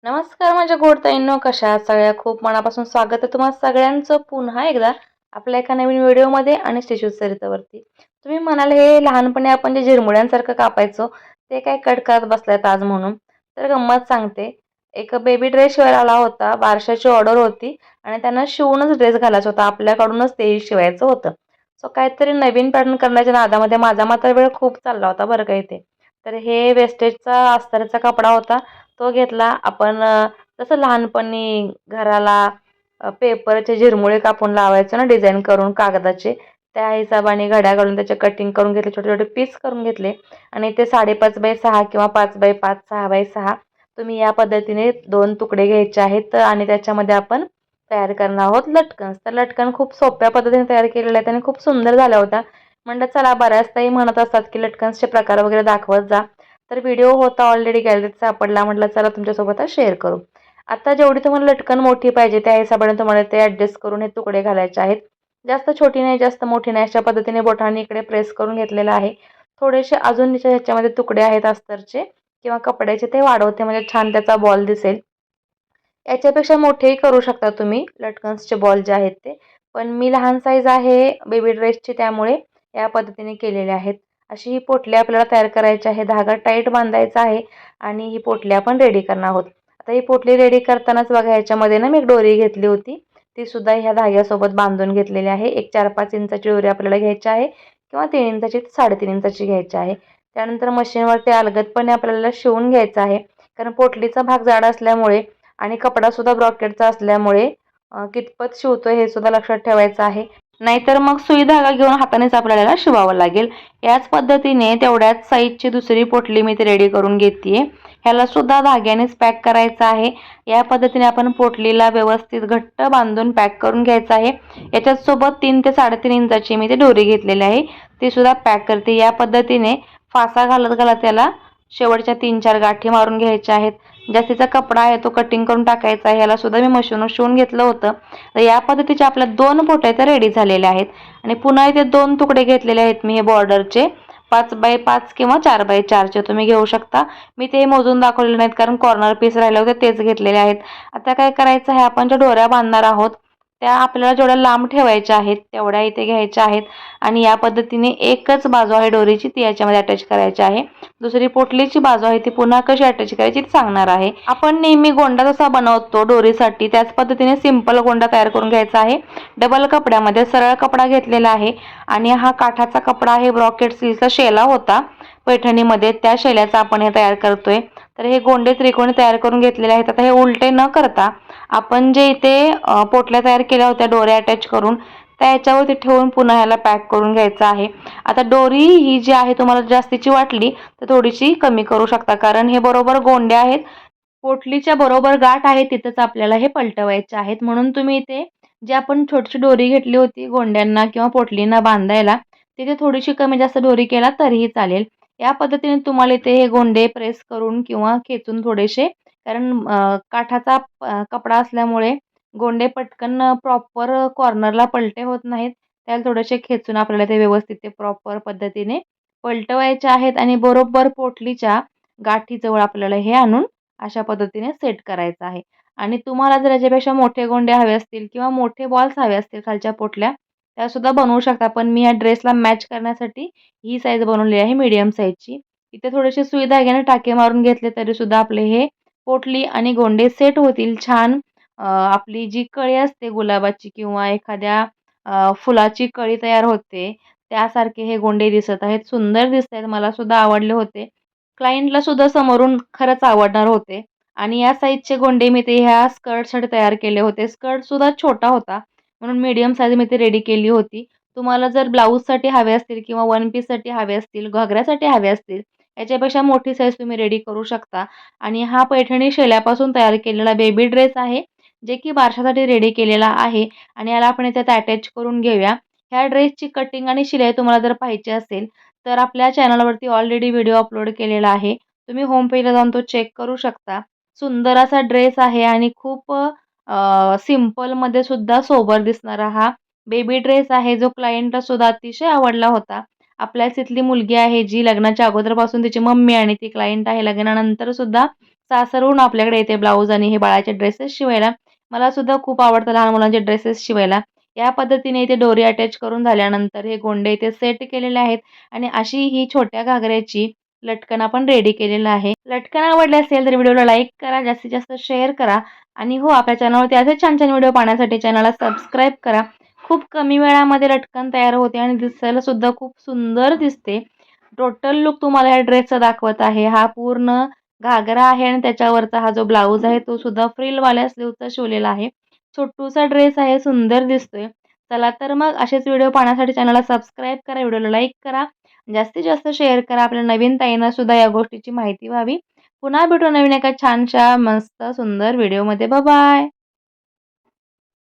नमस्कार माझ्या गोडताईंनो, कशा आहात सगळ्या? खूप मनापासून स्वागत आहे तुम्हा सगळ्यांचं पुन्हा एकदा आपल्या एका नवीन व्हिडिओमध्ये आणि स्टिच चरित्रावरती. तुम्ही म्हणाल हे लहानपणी आपण जे झिरमुड्यांसारखं कापायचो ते काय कट करत बसल्यात आज म्हणून. तर गंमत सांगते. एक बेबी ड्रेस शिवायला आला होता, बारशाची ऑर्डर होती आणि त्यांना शिवूनच ड्रेस घालायचा होता, आपल्याकडूनच ते शिवायचं होतं. सो काहीतरी नवीन पॅटर्न करण्याच्या नादामध्ये माझा मात्र वेळ खूप चालला होता बरं का इथे. तर हे वेस्टेजचा अस्तरचा कपडा होता, तो घेतला आपण. जसं लहानपणी घराला पेपरचे झिरमुळे कापून लावायचो ना डिझाईन करून कागदाचे, त्या हिशोबाने घड्या घालून त्याचे कटिंग करून घेतले, छोटे छोटे पीस करून घेतले. आणि ते 5.5x6 किंवा 5x5 6x6 तुम्ही या पद्धतीने 2 तुकडे घ्यायचे आहेत आणि त्याच्यामध्ये आपण तयार करणार आहोत लटकन. तर लटकन खूप सोप्या पद्धतीने तयार केलेले आहेत आणि खूप सुंदर झाल्या होत्या. म्हणलं चला, बऱ्याच ताई म्हणत असतात की लटकन्सचे प्रकार वगैरे दाखवत जा. तर व्हिडिओ होता ऑलरेडी गॅलरीत सापडला, म्हटलं चला तुमच्यासोबत शेअर करू. आता जेवढी तुम्हाला लटकन मोठी पाहिजे त्या हिशोबाने तुम्हाला ते ॲडजस्ट करून हे तुकडे घालायचे आहेत. जास्त छोटी नाही, जास्त मोठी नाही, अशा पद्धतीने बोटांनी इकडे प्रेस करून घेतलेलं आहे. थोडेसे अजून ह्याच्यामध्ये तुकडे आहेत अस्तरचे किंवा कपड्याचे, ते वाढवते म्हणजे छान त्याचा बॉल दिसेल. याच्यापेक्षा मोठेही करू शकता तुम्ही लटकन्सचे बॉल जे आहेत ते. पण मी लहान साईज आहे बेबी ड्रेसची, त्यामुळे या पद्धतीने केलेले आहेत. अशी ही पोटली आपल्याला तयार करायची आहे. धागा टाईट बांधायचा आहे आणि ही पोटली आपण रेडी करणार आहोत. आता ही पोटली रेडी करतानाच बघा, ह्याच्यामध्ये ना मी एक दोरी घेतली होती, ती सुद्धा ह्या धाग्यासोबत बांधून घेतलेली आहे. एक 4-5 इंचाची दोरी आपल्याला घ्यायची आहे किंवा 3 इंचाची 3.5 इंचाची घ्यायची आहे. त्यानंतर मशीनवरती अलगदपणे आपल्याला शिवून घ्यायचं आहे, कारण पोटलीचा भाग जाड असल्यामुळे आणि कपडासुद्धा ब्रॉकेटचा असल्यामुळे कितपत शिवतोय हे सुद्धा लक्षात ठेवायचं आहे. नाहीतर मग सुई धागा घेऊन हातानेच आपल्याला शिवावं लागेल. याच पद्धतीने तेवढ्याच साईजची दुसरी पोटली मी ती रेडी करून घेते. ह्याला सुद्धा धाग्यानेच पॅक करायचं आहे. या पद्धतीने आपण पोटलीला व्यवस्थित घट्ट बांधून पॅक करून घ्यायचं आहे. याच्याच सोबत 3 ते 3.5 इंचाची मी ती दोरी घेतलेली आहे, ती सुद्धा पॅक करते. या पद्धतीने फासा घालत घालत त्याला शेवटच्या 3-4 गाठी मारून घ्यायच्या आहेत. जास्तीचा कपडा आहे तो कटिंग करून टाकायचा आहे. ह्याला सुद्धा मी मशीनवर शिवून घेतलं होतं. तर या पद्धतीच्या आपल्या 2 पोटल्या त्या रेडी झालेल्या आहेत. आणि पुन्हा इथे 2 तुकडे घेतलेले आहेत मी हे बॉर्डरचे, 5x5 किंवा 4x4चे तुम्ही घेऊ शकता. मी ते मोजून दाखवलेले नाहीत कारण कॉर्नर पीस राहिले होते, तेच घेतलेले आहेत. आता काय करायचं आहे, आपण ज्या दोऱ्या बांधणार आहोत त्या आपल्याला जेवढ्या लांब ठेवायच्या आहेत तेवढ्या इथे घ्यायच्या आहेत. आणि या पद्धतीने एकच बाजू आहे दोरीची ती याच्यामध्ये अटॅच करायची आहे. दुसरी पोटलीची बाजू आहे ती पुन्हा कशी अटॅच करायची ती सांगणार आहे. आपण नेहमी गोंडा जसा बनवतो दोरीसाठी त्याच पद्धतीने सिंपल गोंडा तयार करून घ्यायचा आहे. डबल कपड्यामध्ये सरळ कपडा घेतलेला आहे आणि हा काठाचा कपडा आहे, ब्रॉकेट सिल्कचा शेला होता पैठणीमध्ये, त्या शेल्याचा आपण हे तयार करतोय. तर हे गोंडे त्रिकोणी तयार करून घेतलेले आहेत. आता हे उलटे न करता आपण जे इथे पोटल्या तयार केल्या होत्या दोऱ्या अटॅच करून, त्या याच्यावरती ठेवून पुन्हा ह्याला पॅक करून घ्यायचं आहे. आता दोरी ही जी आहे तुम्हाला जास्तीची वाटली तर थोडीशी कमी करू शकता, कारण हे बरोबर गोंडे आहेत, पोटलीच्या बरोबर गाठ आहे तिथंच आपल्याला हे पलटवायचे आहेत. म्हणून तुम्ही इथे जी आपण छोटीशी दोरी घेतली होती गोंड्यांना किंवा पोटलींना बांधायला, तिथे थोडीशी कमी जास्त दोरी केला तरीही चालेल. या पद्धतीने तुम्हाला इथे हे गोंडे प्रेस करून किंवा खेचून थोडेसे, कारण काठाचा कपडा असल्यामुळे गोंडे पटकन प्रॉपर कॉर्नरला पलटे होत नाहीत. त्याला थोडेसे खेचून आपल्याला ते व्यवस्थित ते प्रॉपर पद्धतीने पलटवायचे आहेत आणि बरोबर पोटलीच्या गाठीजवळ आपल्याला हे आणून अशा पद्धतीने सेट करायचं आहे. आणि तुम्हाला जर याच्यापेक्षा मोठे गोंडे हवे असतील किंवा मोठे बॉल्स हवे असतील खालच्या पोटल्या, त्यासुद्धा बनवू शकता. पण मी या ड्रेसला मॅच करण्यासाठी ही साईज बनवली आहे मीडियम साईजची. इथे थोडेसे सुई धाग्याने टाके मारून घेतले तरीसुद्धा आपले हे पोटली आणि गोंडे सेट होतील छान. आपली जी कळी असते गुलाबाची किंवा एखाद्या फुलाची कळी तयार होते त्यासारखे हे गोंडे दिसत आहेत. सुंदर दिसत आहेत, मला सुद्धा आवडले होते. क्लायंटला सुद्धा समोरून खरंच आवडणार होते. आणि या साईजचे गोंडे मी ते ह्या स्कर्टसाठी तयार केले होते. स्कर्टसुद्धा छोटा होता म्हणून मीडियम साईज मी ती रेडी केली होती. तुम्हाला जर ब्लाऊजसाठी हवे असतील किंवा वन पीससाठी हवे असतील, घागऱ्यासाठी हवे असतील, याच्यापेक्षा मोठी साईज तुम्ही रेडी करू शकता. आणि हा पैठणी शेल्यापासून तयार केलेला बेबी ड्रेस आहे, जे की बारशासाठी रेडी केलेला आहे. आणि याला आपण इथे अटॅच करून घेऊया. ह्या ड्रेसची कटिंग आणि शिलाई तुम्हाला जर पाहिजे असेल तर आपल्या चॅनलवरती ऑलरेडी व्हिडिओ अपलोड केलेला आहे, तुम्ही होम पेजला जाऊन तो चेक करू शकता. सुंदर असा ड्रेस आहे आणि खूप सिंपलमध्ये सुद्धा सोबर दिसणारा हा बेबी ड्रेस आहे, जो क्लायंटला सुद्धा अतिशय आवडला होता. आपल्याच इथली मुलगी आहे जी लग्नाच्या अगोदरपासून तिची मम्मी आणि ती क्लायंट आहे लग्नानंतर सुद्धा सासरहून आपल्याकडे येते ब्लाऊज आणि हे बाळाचे ड्रेसेस शिवायला. मला सुद्धा खूप आवडतं लहान मुलांचे ड्रेसेस शिवायला. या पद्धतीने इथे दोरी अटॅच करून झाल्यानंतर हे गोंडे इथे सेट केलेले आहेत आणि अशी ही छोट्या घागऱ्याची लटकन आपण रेडी केलेलं आहे. लटकन आवडले असेल तर व्हिडिओला लाईक करा, जास्तीत जास्त शेअर करा आणि हो, आपल्या चॅनलवरती असेच छान छान व्हिडिओ पाहण्यासाठी चॅनलला सबस्क्राईब करा. खूप कमी वेळामध्ये लटकन तयार होते आणि दिसायला सुद्धा खूप सुंदर दिसते. टोटल लूक तुम्हाला ह्या ड्रेसचा दाखवत आहे. हा पूर्ण घागरा आहे आणि त्याच्यावरचा हा जो ब्लाऊज आहे तो सुद्धा फ्रिलवाल्या स्लीवचा शिवलेला आहे. छोटूसा ड्रेस आहे, सुंदर दिसतोय. चला तर मग असेच व्हिडिओ पाहण्यासाठी चॅनलला सबस्क्राईब करा, व्हिडिओला लाईक करा, जास्तीत जास्त शेअर करा. आपल्या नवीन ताईंना सुद्धा या गोष्टीची माहिती व्हावी. पुन्हा भेटू नवीन एका छानशा मस्त सुंदर व्हिडिओमध्ये. बाय.